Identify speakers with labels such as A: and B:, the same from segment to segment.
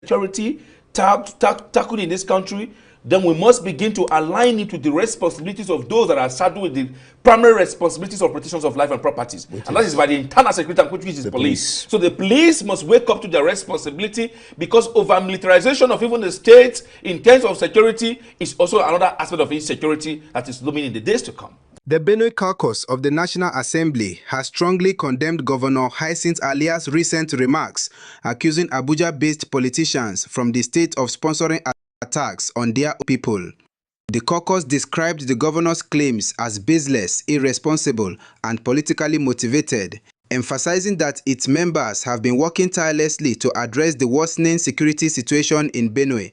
A: insecurity tackled in this country, then we must begin to align it with the responsibilities of those that are saddled with the primary responsibilities of protection of life and properties. And that is by the internal security, which is the police. So the police must wake up to their responsibility, because over-militarization of even the state in terms of security is also another aspect of insecurity that is looming in the days to come.
B: The Benue caucus of the National Assembly has strongly condemned Governor Hyacinth Alia's recent remarks, accusing Abuja-based politicians from the state of sponsoring attacks on their people. The caucus described the governor's claims as baseless, irresponsible, and politically motivated, emphasizing that its members have been working tirelessly to address the worsening security situation in Benue.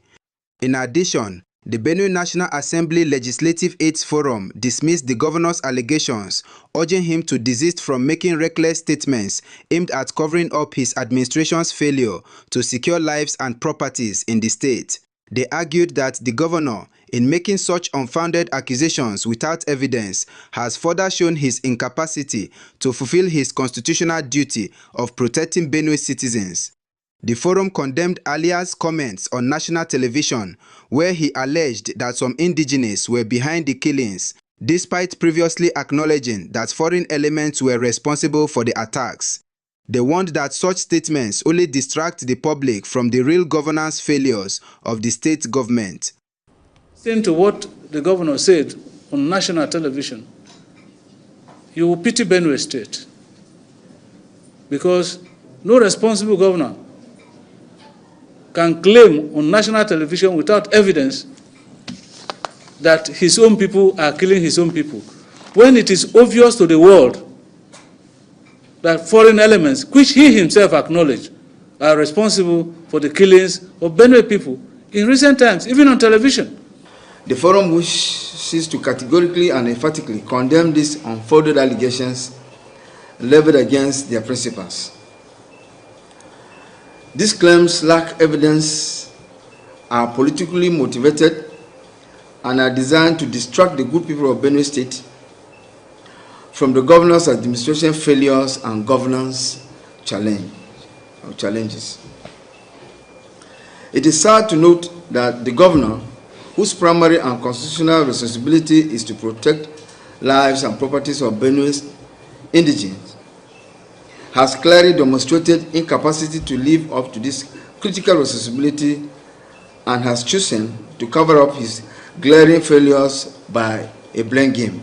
B: In addition, the Benue National Assembly Legislative Aids Forum dismissed the governor's allegations, urging him to desist from making reckless statements aimed at covering up his administration's failure to secure lives and properties in the state. They argued that the governor, in making such unfounded accusations without evidence, has further shown his incapacity to fulfill his constitutional duty of protecting Benue citizens. The forum condemned Alia's comments on national television, where he alleged that some indigenes were behind the killings, despite previously acknowledging that foreign elements were responsible for the attacks. They warned that such statements only distract the public from the real governance failures of the state government.
C: Listening to what the governor said on national television, you will pity Benue State, because no responsible governor can claim on national television without evidence that his own people are killing his own people, when it is obvious to the world that foreign elements, which he himself acknowledged, are responsible for the killings of Benue people in recent times, even on television.
D: The forum wishes to categorically and emphatically condemn these unfounded allegations leveled against their principals. These claims lack evidence, are politically motivated, and are designed to distract the good people of Benue State from the governor's administration failures and governance challenges. It is sad to note that the governor, whose primary and constitutional responsibility is to protect lives and properties of Benue's indigenes, has clearly demonstrated incapacity to live up to this critical responsibility and has chosen to cover up his glaring failures by a blame game.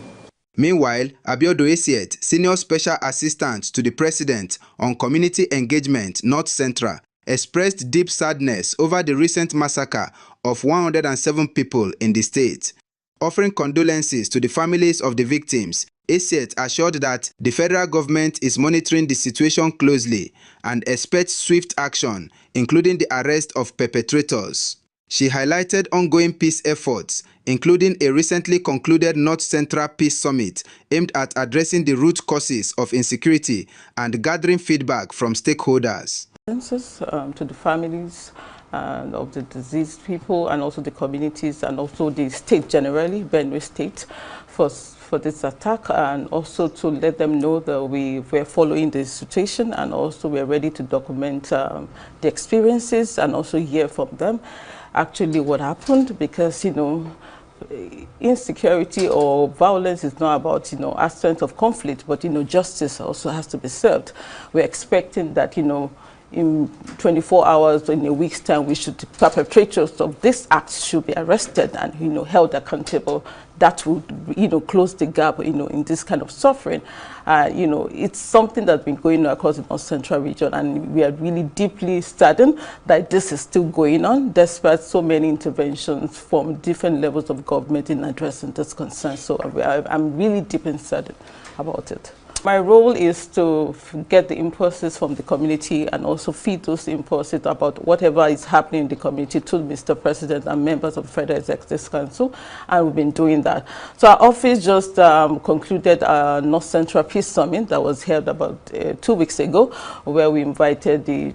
B: Meanwhile, Abiodun Esiet, Senior Special Assistant to the President on Community Engagement, North Central, expressed deep sadness over the recent massacre of 107 people in the state. Offering condolences to the families of the victims, Esiet assured that the federal government is monitoring the situation closely and expects swift action, including the arrest of perpetrators. She highlighted ongoing peace efforts, including a recently concluded North Central Peace Summit aimed at addressing the root causes of insecurity and gathering feedback from stakeholders.
E: To the families of the deceased people and also the communities and also the state generally, Benue State, for this attack, and also to let them know that we're following the situation and also we're ready to document the experiences and also hear from them actually what happened, because, you know, insecurity or violence is not about, you know, absence of conflict, but, you know, justice also has to be served. We're expecting that, you know, in 24 hours, in a week's time, perpetrators of this act should be arrested and, you know, held accountable. That would, you know, close the gap, you know, in this kind of suffering. You know, it's something that's been going on across the North Central region, and we are really deeply saddened that this is still going on, despite so many interventions from different levels of government in addressing this concern. So I'm really deeply saddened about it. My role is to get the impulses from the community and also feed those impulses about whatever is happening in the community to Mr. President and members of the Federal Executive Council, and we've been doing that. So our office just concluded a North Central Peace Summit that was held about 2 weeks ago, where we invited the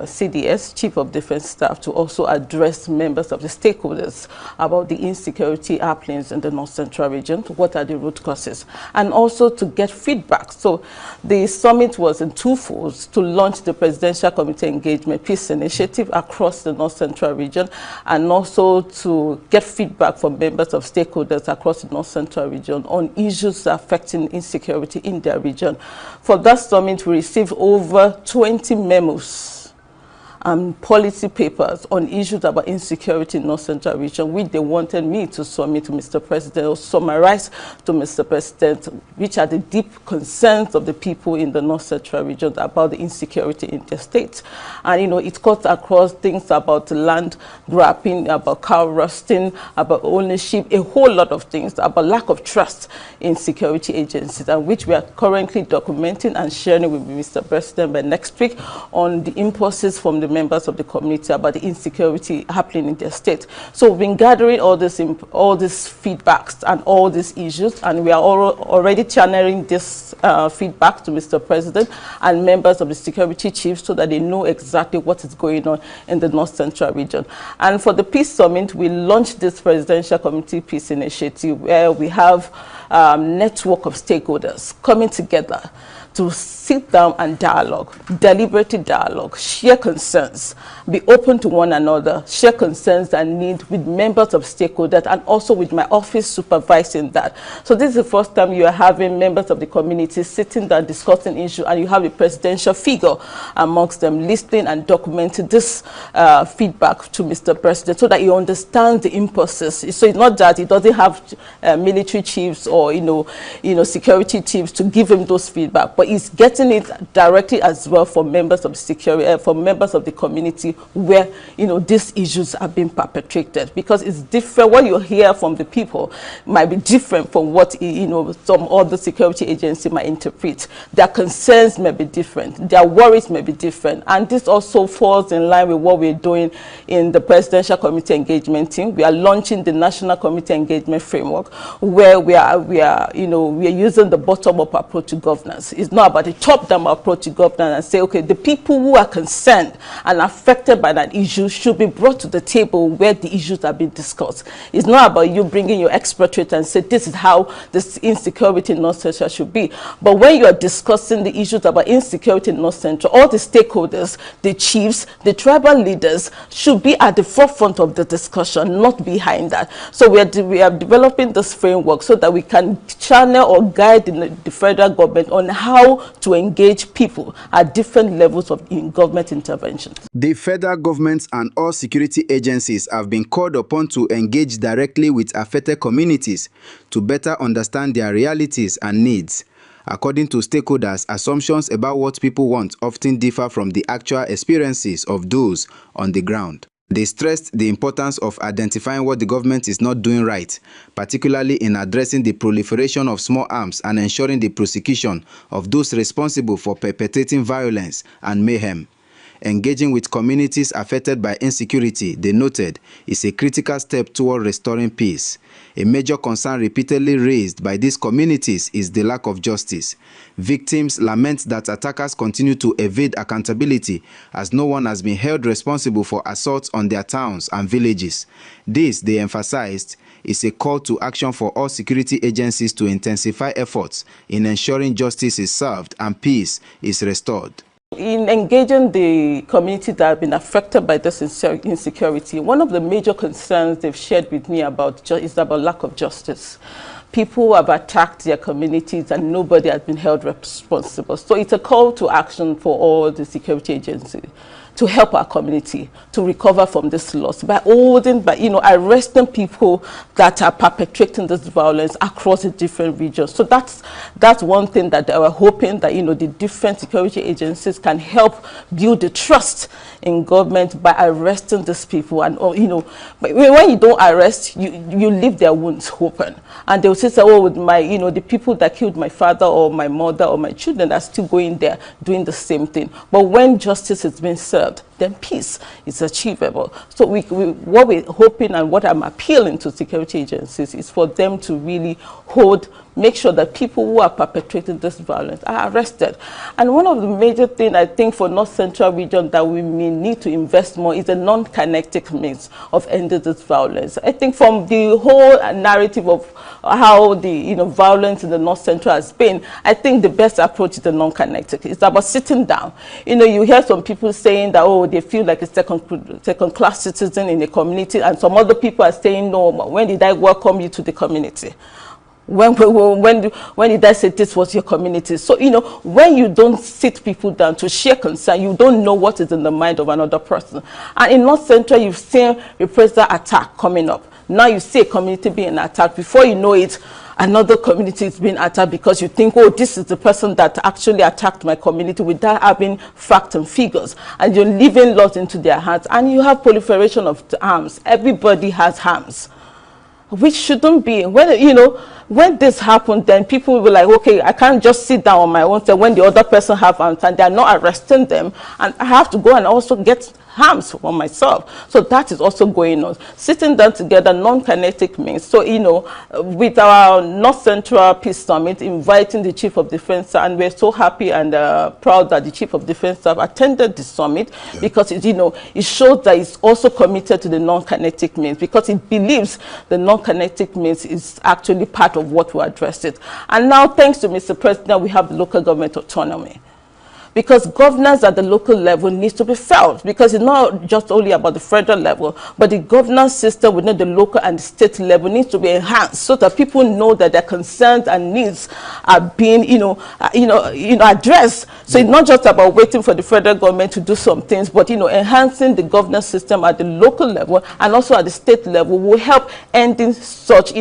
E: CDS, Chief of Defense Staff, to also address members of the stakeholders about the insecurity happenings in the North Central region, what are the root causes, and also to get feedback feedback. So the summit was in two folds: to launch the Presidential Committee Engagement Peace Initiative across the North Central region, and also to get feedback from members of stakeholders across the North Central region on issues affecting insecurity in their region. For that summit, we received over 20 memos and policy papers on issues about insecurity in North Central region, which they wanted me to submit to Mr. President or summarize to Mr. President, which are the deep concerns of the people in the North Central region about the insecurity in the state. And it cuts across things about land grabbing, about cow roasting, about ownership, a whole lot of things, about lack of trust in security agencies, and which we are currently documenting and sharing with Mr. President by next week on the impulses from the members of the community about the insecurity happening in their state. So we've been gathering all these feedbacks and all these issues, and we are already channeling this feedback to Mr. President and members of the security chiefs so that they know exactly what is going on in the North Central region. And for the Peace Summit, we launched this Presidential Committee Peace Initiative, where we have a network of stakeholders coming together to sit down and dialogue, deliberative dialogue, share concerns, be open to one another, share concerns and need with members of stakeholders, and also with my office supervising that. So this is the first time you are having members of the community sitting down discussing issues, and you have a presidential figure amongst them listening and documenting this feedback to Mr. President so that he understands the impulses. So it's not that he doesn't have military chiefs or security chiefs to give him those feedback, but he's getting it directly as well from members of security, from members of the community where these issues are being perpetrated, because it's different. What you hear from the people might be different from what some other security agency might interpret. Their concerns may be different, their worries may be different, and this also falls in line with what we're doing in the Presidential Committee Engagement Team. We are launching the National Committee Engagement Framework, where we are using the bottom-up approach to governance. It's not about the top-down approach to governance and say, okay, the people who are concerned and affected by that issue should be brought to the table where the issues are being discussed. It's not about you bringing your expertise and say, this is how this insecurity in North Central should be. But when you are discussing the issues about insecurity in North Central, all the stakeholders, the chiefs, the tribal leaders should be at the forefront of the discussion, not behind that. So we are developing this framework so that we can channel or guide the federal government on how to engage people at different levels of government intervention.
B: The federal government and all security agencies have been called upon to engage directly with affected communities to better understand their realities and needs. According to stakeholders, assumptions about what people want often differ from the actual experiences of those on the ground. They stressed the importance of identifying what the government is not doing right, particularly in addressing the proliferation of small arms and ensuring the prosecution of those responsible for perpetrating violence and mayhem. Engaging with communities affected by insecurity, they noted, is a critical step toward restoring peace. A major concern repeatedly raised by these communities is the lack of justice. Victims lament that attackers continue to evade accountability, as no one has been held responsible for assaults on their towns and villages. This, they emphasized, is a call to action for all security agencies to intensify efforts in ensuring justice is served and peace is restored.
E: In engaging the community that have been affected by this insecurity, one of the major concerns they've shared with me about is about lack of justice. People have attacked their communities and nobody has been held responsible. So it's a call to action for all the security agencies to help our community to recover from this loss by arresting people that are perpetrating this violence across the different regions. So that's one thing that we're hoping that the different security agencies can help build the trust in government by arresting these people. And when you don't arrest, you leave their wounds open, and they'll say, oh, with the people that killed my father or my mother or my children are still going there doing the same thing. But when justice has been served, preserved, then peace is achievable. So what we're hoping and what I'm appealing to security agencies is for them to really make sure that people who are perpetrating this violence are arrested. And one of the major things I think for North Central region that we may need to invest more is a non-kinetic means of ending this violence. I think from the whole narrative of how the violence in the North Central has been, I think the best approach is the non-kinetic. It's about sitting down. You hear some people saying that, oh, they feel like a second-class citizen in the community, and some other people are saying, no, when did I welcome you to the community? When did I say this was your community? So, when you don't sit people down to share concern, you don't know what is in the mind of another person. And in North Central, you've seen reprisal attack coming up. Now you see a community being attacked. Before you know it, another community is being attacked because you think, oh, this is the person that actually attacked my community without having facts and figures. And you're leaving laws into their hands. And you have proliferation of arms. Everybody has arms, which shouldn't be. When this happened, then people will be like, okay, I can't just sit down on my own. So when the other person have arms and they're not arresting them, and I have to go and also get harms for myself. So that is also going on. Sitting down together, non-kinetic means. So, with our North Central Peace Summit, inviting the Chief of Defense Staff, and we're so happy and proud that the Chief of Defense Staff attended the summit, because, it shows that it's also committed to the non-kinetic means, because it believes the non-kinetic means is actually part of what we address it. And now, thanks to Mr. President, we have the local government autonomy. Because governance at the local level needs to be felt, because it's not just only about the federal level, but the governance system within the local and the state level needs to be enhanced, so that people know that their concerns and needs are being, addressed. So it's not just about waiting for the federal government to do some things, but enhancing the governance system at the local level and also at the state level will help ending such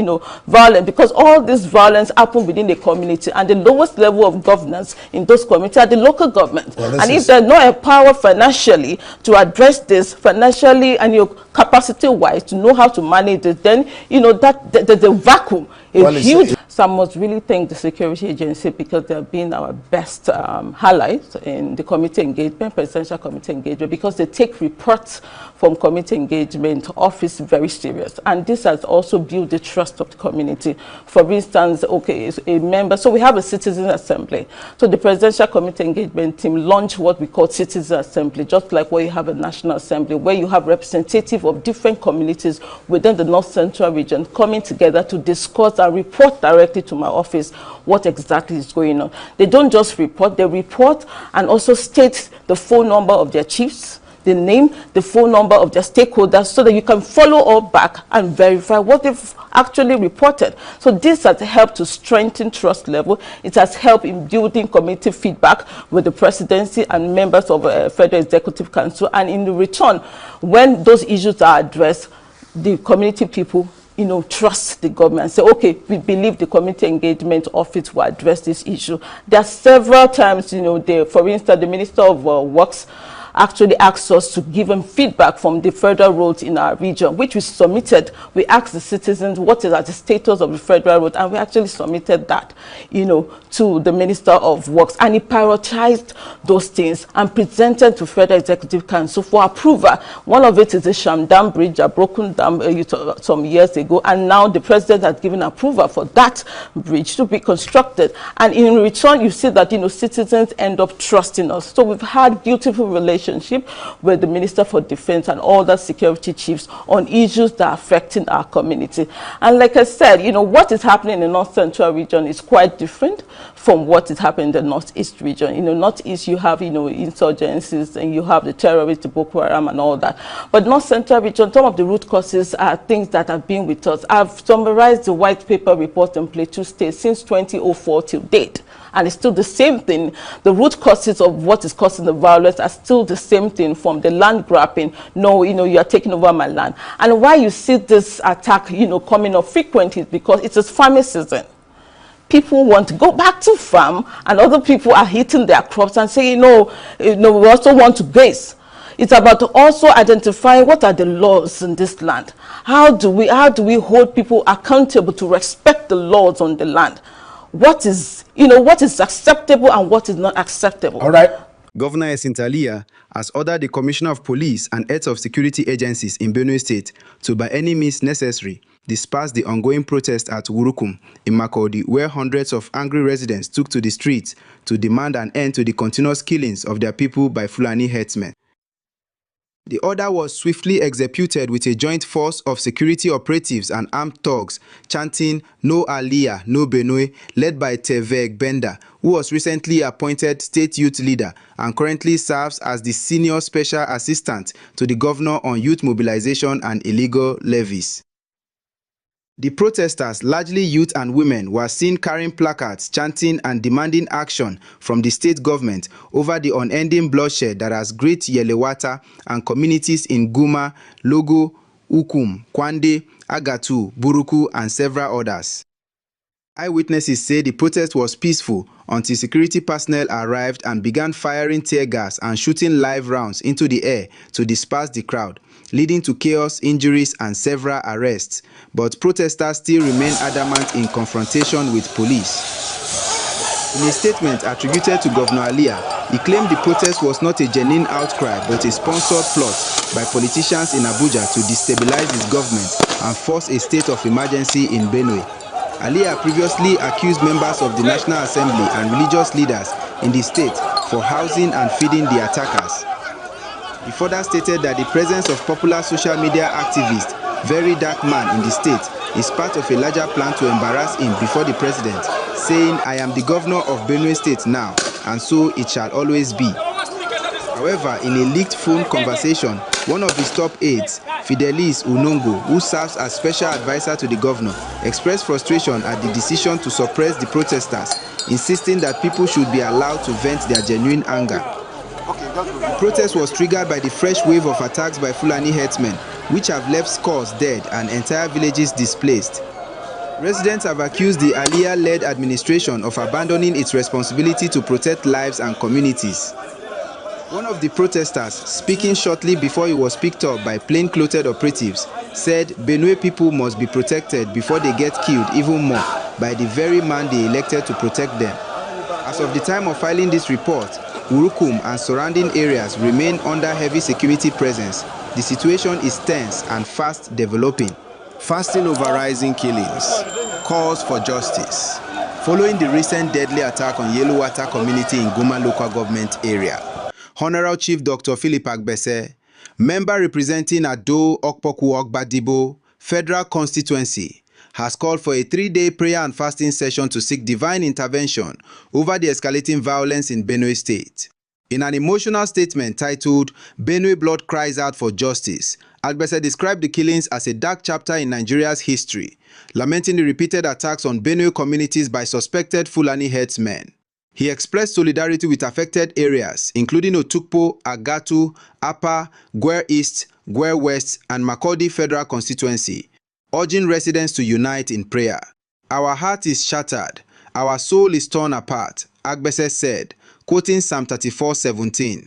E: violence, because all this violence happens within the community, and the lowest level of governance in those communities are the local government. And if they're not empowered financially to address this financially and capacity-wise to know how to manage it, then there's a vacuum, huge. So I must really thank the security agency, because they have been our best allies in the community engagement, presidential community engagement, because they take reports from community engagement office very serious. And this has also built the trust of the community. For instance, okay, a member, so we have a citizen assembly. So the presidential community engagement team launched what we call citizen assembly, just like where you have a national assembly, where you have representatives of different communities within the North Central region coming together to discuss and report directly to my office what exactly is going on. They don't just report, they report and also state the phone number of their chiefs, the name, the phone number of their stakeholders, so that you can follow up back and verify what they've actually reported. So this has helped to strengthen trust level. It has helped in building community feedback with the presidency and members of Federal Executive Council. And in return, when those issues are addressed, the community people trust the government and say, okay, we believe the community engagement office will address this issue. There are several times, for instance, the Minister of Works actually asked us to give them feedback from the federal roads in our region, which we submitted. We asked the citizens what is the status of the federal road, and we actually submitted that, to the Minister of Works, and he prioritized those things and presented to Federal Executive Council for approval. One of it is the Sham Dam Bridge, a broken dam some years ago, and now the President has given approval for that bridge to be constructed. And in return, you see that citizens end up trusting us. So we've had beautiful relationship with the Minister for Defense and all the security chiefs on issues that are affecting our community. And like I said, what is happening in the North Central region is quite different from what is happening in the Northeast region. Northeast, you have, insurgencies, and you have the terrorists, the Boko Haram and all that. But North Central region, some of the root causes are things that have been with us. I've summarized the white paper report on Plateau State since 2004 till date. And it's still the same thing. The root causes of what is causing the violence are still the same thing, from the land grabbing. No, you are taking over my land. And why you see this attack, coming up frequently is because it is farming season. People want to go back to farm, and other people are hitting their crops and saying, we also want to graze. It's about also identifying what are the laws in this land. How do we hold people accountable to respect the laws on the land? What is acceptable and what is not acceptable.
A: All right.
B: Governor Alia has ordered the Commissioner of Police and heads of security agencies in Benue State to, by any means necessary, disperse the ongoing protest at Wurukum in Makurdi, where hundreds of angry residents took to the streets to demand an end to the continuous killings of their people by Fulani herdsmen. The order was swiftly executed with a joint force of security operatives and armed thugs chanting "No Alia, no Benue," led by Teveg Benda, who was recently appointed state youth leader and currently serves as the senior special assistant to the governor on youth mobilization and illegal levies. The protesters, largely youth and women, were seen carrying placards, chanting and demanding action from the state government over the unending bloodshed that has gripped Yelwata and communities in Guma, Logo, Ukum, Kwande, Agatu, Buruku, and several others. Eyewitnesses say the protest was peaceful until security personnel arrived and began firing tear gas and shooting live rounds into the air to disperse the crowd, leading to chaos, injuries, and several arrests. But protesters still remain adamant in confrontation with police. In a statement attributed to Governor Alia, he claimed the protest was not a genuine outcry but a sponsored plot by politicians in Abuja to destabilize his government and force a state of emergency in Benue. Alia previously accused members of the National Assembly and religious leaders in the state for housing and feeding the attackers. He further stated that the presence of popular social media activist Very Dark Man in the state is part of a larger plan to embarrass him before the president, saying, "I am the governor of Benue State now, and so it shall always be." However, in a leaked phone conversation, one of his top aides, Fidelis Unongo, who serves as special advisor to the governor, expressed frustration at the decision to suppress the protesters, insisting that people should be allowed to vent their genuine anger. The protest was triggered by the fresh wave of attacks by Fulani herdsmen, which have left scores dead and entire villages displaced. Residents have accused the Alia-led administration of abandoning its responsibility to protect lives and communities. One of the protesters, speaking shortly before he was picked up by plain-clothed operatives, said Benue people must be protected before they get killed even more by the very man they elected to protect them. As of the time of filing this report, Urukum and surrounding areas remain under heavy security presence. The situation is tense and fast developing. Fasting over rising killings. Calls for justice. Following the recent deadly attack on Yelwata community in Guma local government area, Honorable Chief Dr. Philip Agbese, member representing Ado Okpoku Ogbadibo Federal Constituency, has called for a 3-day prayer and fasting session to seek divine intervention over the escalating violence in Benue State. In an emotional statement titled, "Benue Blood Cries Out for Justice," Agbese described the killings as a dark chapter in Nigeria's history, lamenting the repeated attacks on Benue communities by suspected Fulani herdsmen. He expressed solidarity with affected areas, including Otukpo, Agatu, Apa, Gwer East, Gwer West, and Makurdi Federal Constituency, urging residents to unite in prayer. "Our heart is shattered. Our soul is torn apart," Agbese said, quoting Psalm 34:17.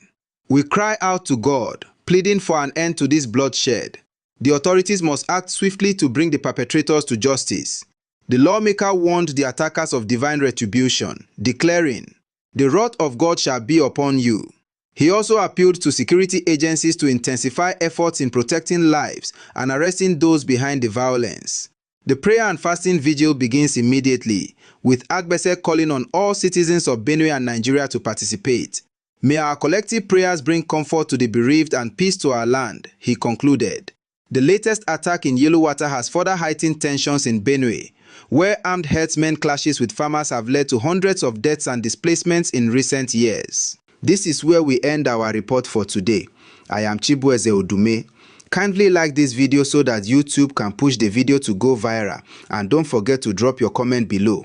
B: "We cry out to God, pleading for an end to this bloodshed. The authorities must act swiftly to bring the perpetrators to justice." The lawmaker warned the attackers of divine retribution, declaring, "The wrath of God shall be upon you." He also appealed to security agencies to intensify efforts in protecting lives and arresting those behind the violence. The prayer and fasting vigil begins immediately, with Agbese calling on all citizens of Benue and Nigeria to participate. "May our collective prayers bring comfort to the bereaved and peace to our land," he concluded. The latest attack in Yelwata has further heightened tensions in Benue, where armed herdsmen clashes with farmers have led to hundreds of deaths and displacements in recent years. This is where we end our report for today. I am Chibueze Odume. Kindly like this video so that YouTube can push the video to go viral, and don't forget to drop your comment below.